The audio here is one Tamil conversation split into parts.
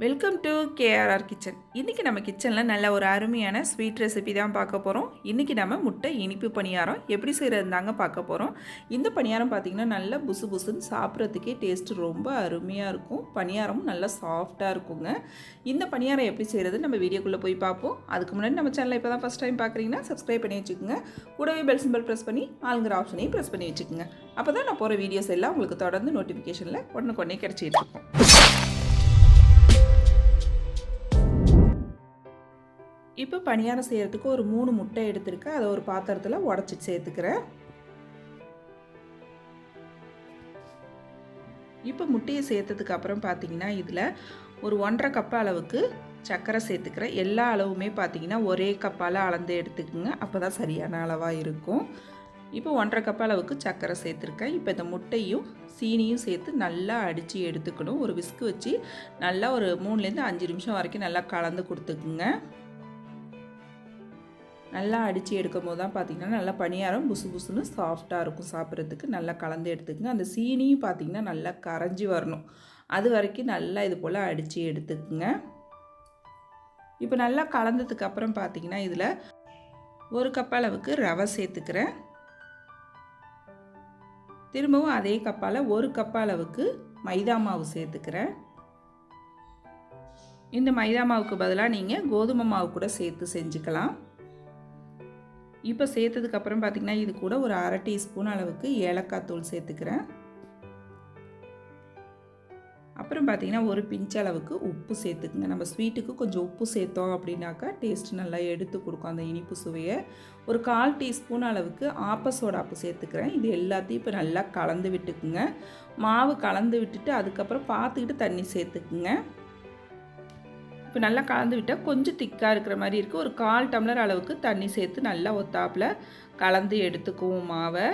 Welcome to KRR kitchen. இன்றைக்கி நம்ம கிச்சனில் நல்ல ஒரு அருமையான ஸ்வீட் ரெசிபி தான் பார்க்க போகிறோம். இன்றைக்கி நம்ம முட்டை இனிப்பு பணியாரம் எப்படி செய்கிறது தாங்க பார்க்க போகிறோம். இந்த பணியாரம் பார்த்திங்கன்னா நல்லா புசு புசுன்னு சாப்பிட்றதுக்கே டேஸ்ட்டு ரொம்ப அருமையாக இருக்கும். பணியாரமும் நல்லா சாஃப்டாக இருக்குங்க. இந்த பணியாரம் எப்படி செய்கிறது நம்ம வீடியோக்குள்ளே போய் பார்ப்போம். அதுக்கு முன்னாடி நம்ம சேனலை இப்போ தான் ஃபஸ்ட் டைம் பார்க்குறீங்கன்னா சப்ஸ்கிரைப் பண்ணி வச்சுக்கோங்க. கூடவே பெல் சிம்பல் ப்ரெஸ் பண்ணி ஆளுங்கிற ஆப்ஷனையும் ப்ரெஸ் பண்ணி வச்சுக்கோங்க. அப்போ தான் நான் போகிற வீடியோஸ் எல்லாம் உங்களுக்கு தொடர்ந்து நோட்டிஃபிகேஷனில் உடனே கிடச்சிட்டு இருக்கும். இப்போ பணியாரம் செய்கிறதுக்கு ஒரு 3 முட்டை எடுத்துருக்கேன். அதை ஒரு பாத்திரத்தில் உடச்சிட்டு சேர்த்துக்கிறேன். இப்போ முட்டையை சேர்த்ததுக்கு அப்புறம் பார்த்தீங்கன்னா இதில் ஒரு 1.5 கப் அளவுக்கு சர்க்கரை சேர்த்துக்கிறேன். எல்லா அளவுமே பார்த்தீங்கன்னா ஒரே கப்பால் அளந்து எடுத்துக்கோங்க. அப்போ தான் சரியான அளவாக இருக்கும். இப்போ 1.5 கப் அளவுக்கு சர்க்கரை சேர்த்துருக்கேன். இப்போ இந்த முட்டையும் சீனியும் சேர்த்து நல்லா அடித்து எடுத்துக்கணும். ஒரு விஸ்கு வச்சு நல்லா ஒரு 3லேருந்து 5 நிமிஷம் வரைக்கும் நல்லா கலந்து கொடுத்துக்குங்க. நல்லா அடித்து எடுக்கும் போது தான் பார்த்திங்கன்னா நல்லா பணியாரம் புசு புசுன்னு சாஃப்டாக இருக்கும். சாப்பிட்றதுக்கு நல்லா கலந்து எடுத்துக்கங்க. அந்த சீனியும் பார்த்திங்கன்னா நல்லா கரைஞ்சி வரணும். அது வரைக்கும் நல்லா இது போல் அடித்து எடுத்துக்குங்க. இப்போ நல்லா கலந்ததுக்கு அப்புறம் பார்த்திங்கன்னா இதில் 1 கப் அளவுக்கு ரவை சேர்த்துக்கிறேன். திரும்பவும் அதே கப்பால் 1 கப் அளவுக்கு மைதா மாவு சேர்த்துக்கிறேன். இந்த மைதா மாவுக்கு பதிலாக நீங்கள் கோதுமை மாவு கூட சேர்த்து செஞ்சுக்கலாம். இப்போ சேர்த்ததுக்கப்புறம் பார்த்திங்கன்னா இது கூட ஒரு 1/2 டீஸ்பூன் அளவுக்கு ஏலக்காய் தூள் சேர்த்துக்கிறேன். அப்புறம் பார்த்திங்கன்னா ஒரு பிஞ்ச் அளவுக்கு உப்பு சேர்த்துக்குங்க. நம்ம ஸ்வீட்டுக்கு கொஞ்சம் உப்பு சேர்த்தோம் அப்படின்னாக்கா டேஸ்ட் நல்லா எடுத்து கொடுக்கும் அந்த இனிப்பு சுவையை. ஒரு 1/4 டீஸ்பூன் அளவுக்கு ஆப்ப சோடாப்பு சேர்த்துக்கிறேன். இது எல்லாத்தையும் இப்போ நல்லா கலந்து விட்டுக்குங்க. மாவு கலந்து விட்டுட்டு அதுக்கப்புறம் பார்த்துக்கிட்டு தண்ணி சேர்த்துக்குங்க. இப்போ நல்லா கலந்து விட்டால் கொஞ்சம் திக்காக இருக்கிற மாதிரி இருக்குது. ஒரு 1/4 டம்ளர் அளவுக்கு தண்ணி சேர்த்து நல்லா ஒத்தாப்பில் கலந்து எடுத்துக்குவோம் மாவை.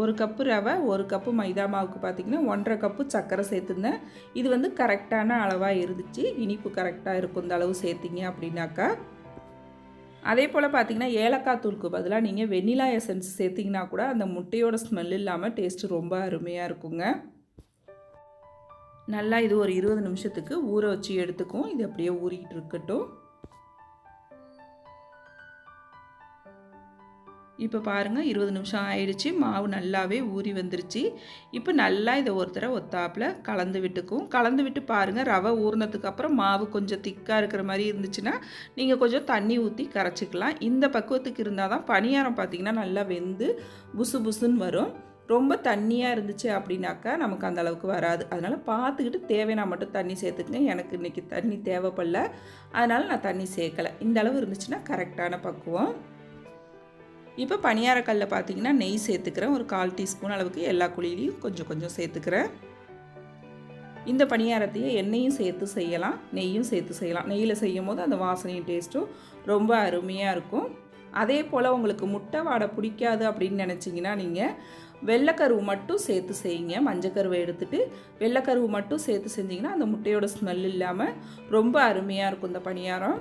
1 கப்பு ரவை 1 கப்பு மைதா மாவுக்கு பார்த்திங்கன்னா 1.5 கப்பு சர்க்கரை சேர்த்துருந்தேன். இது வந்து கரெக்டான அளவாக இருந்துச்சு. இனிப்பு கரெக்டாக இருக்கும் இந்த அளவு சேர்த்திங்க அப்படின்னாக்கா. அதே போல் பார்த்திங்கன்னா ஏலக்காய் தூளுக்கு பதிலாக நீங்கள் வெண்ணிலா எசன்ஸ் சேர்த்திங்கன்னா கூட அந்த முட்டையோட ஸ்மெல் இல்லாமல் டேஸ்ட்டு ரொம்ப அருமையாக இருக்குங்க. நல்லா இது ஒரு 20 நிமிஷத்துக்கு ஊற வச்சு எடுத்துக்கும். இது அப்படியே ஊறிக்கிட்டு இருக்கட்டும். இப்போ பாருங்கள் 20 நிமிஷம் ஆயிடுச்சு. மாவு நல்லாவே ஊறி வந்துருச்சு. இப்போ நல்லா இதை ஒரு தடவை ஒத்தாப்பில் கலந்து விட்டுக்கும். கலந்து விட்டு பாருங்கள் ரவை ஊறினதுக்கப்புறம் மாவு கொஞ்சம் திக்காக இருக்கிற மாதிரி இருந்துச்சுன்னா நீங்கள் கொஞ்சம் தண்ணி ஊற்றி கரைச்சிக்கலாம். இந்த பக்குவத்துக்கு இருந்தால் தான் பணியாரம் பார்த்திங்கன்னா நல்லா வெந்து புசு புசுன்னு வரும். ரொம்ப தண்ணியாக இருந்துச்சு அப்படின்னாக்கா நமக்கு அந்த அளவுக்கு வராது. அதனால் பார்த்துக்கிட்டு தேவையான மட்டும் தண்ணி சேர்த்துக்குங்க. எனக்கு இன்றைக்கி தண்ணி தேவைப்படல, அதனால் நான் தண்ணி சேர்க்கலை. இந்த அளவு இருந்துச்சுன்னா கரெக்டான பக்குவம். இப்போ பணியாரக்கல்லில் பார்த்திங்கன்னா நெய் சேர்த்துக்கிறேன். ஒரு 1/4 டீஸ்பூன் அளவுக்கு எல்லா குழியிலையும் கொஞ்சம் கொஞ்சம் சேர்த்துக்கிறேன். இந்த பணியாரத்தையே எண்ணெயும் சேர்த்து செய்யலாம், நெய்யும் சேர்த்து செய்யலாம். நெய்யில் செய்யும் போது அந்த வாசனையும் டேஸ்ட்டும் ரொம்ப அருமையாக இருக்கும். அதே போல் உங்களுக்கு முட்டை வாடை பிடிக்காது அப்படின்னு நினச்சிங்கன்னா நீங்கள் வெள்ளைக்கருவு மட்டும் சேர்த்து செய்யுங்க. மஞ்சக்கருவை எடுத்துகிட்டு வெள்ளைக்கருவு மட்டும் சேர்த்து செஞ்சிங்கன்னா அந்த முட்டையோட ஸ்மெல் இல்லாமல் ரொம்ப அருமையாக இருக்கும் இந்த பணியாரம்.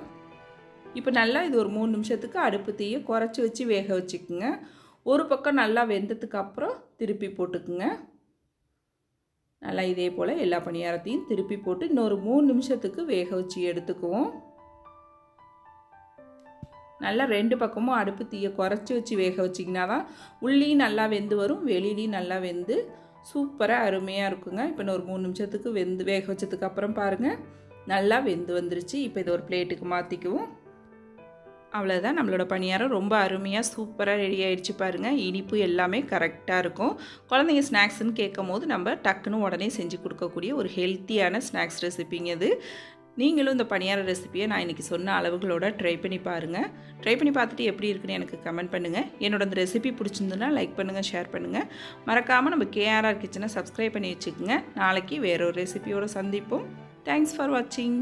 இப்போ நல்லா இது ஒரு 3 நிமிஷத்துக்கு அடுப்பு தீயை குறைச்சி வச்சு வேக வச்சுக்குங்க. ஒரு பக்கம் நல்லா வெந்ததுக்கு அப்புறம் திருப்பி போட்டுக்குங்க. நல்லா இதே போல் எல்லா பணியாரத்தையும் திருப்பி போட்டு இன்னொரு 3 நிமிஷத்துக்கு வேக வச்சு எடுத்துக்குவோம். நல்லா 2 பக்கமும் அடுப்பு தீயை குறைச்சி வச்சு வேக வச்சிங்கன்னா தான் உள்ளியும் நல்லா வெந்து வரும், வெளியிலையும் நல்லா வெந்து சூப்பராக அருமையாக இருக்குங்க. இப்போ இன்னொரு 3 நிமிஷத்துக்கு வேக வச்சதுக்கு அப்புறம் பாருங்கள் நல்லா வெந்து வந்துருச்சு. இப்போ இதை ஒரு பிளேட்டுக்கு மாற்றிக்குவோம். அவ்வளோதான், நம்மளோட பணியாரம் ரொம்ப அருமையாக சூப்பராக ரெடி ஆகிடுச்சு பாருங்கள். இனிப்பு எல்லாமே கரெக்டாக இருக்கும். குழந்தைங்க ஸ்நாக்ஸ்ன்னு கேட்கும் போது நம்ம டக்குன்னு உடனே செஞ்சு கொடுக்கக்கூடிய ஒரு ஹெல்த்தியான ஸ்நாக்ஸ் ரெசிபிங்க இது. நீங்களும் இந்த பணியார ரெசிபியை நான் இன்றைக்கி சொன்ன அளவுகளோட ட்ரை பண்ணி பாருங்கள். ட்ரை பண்ணி பார்த்துட்டு எப்படி இருக்குன்னு எனக்கு கமெண்ட் பண்ணுங்கள். என்னோட இந்த ரெசிபி பிடிச்சிருந்துன்னா லைக் பண்ணுங்கள், ஷேர் பண்ணுங்கள். மறக்காமல் நம்ம கேஆர்ஆர் கிச்சனை சப்ஸ்கிரைப் பண்ணி வச்சுக்கோங்க. நாளைக்கு வேற ஒரு ரெசிபியோடு சந்திப்போம். தேங்க்ஸ் ஃபார் வாட்சிங்.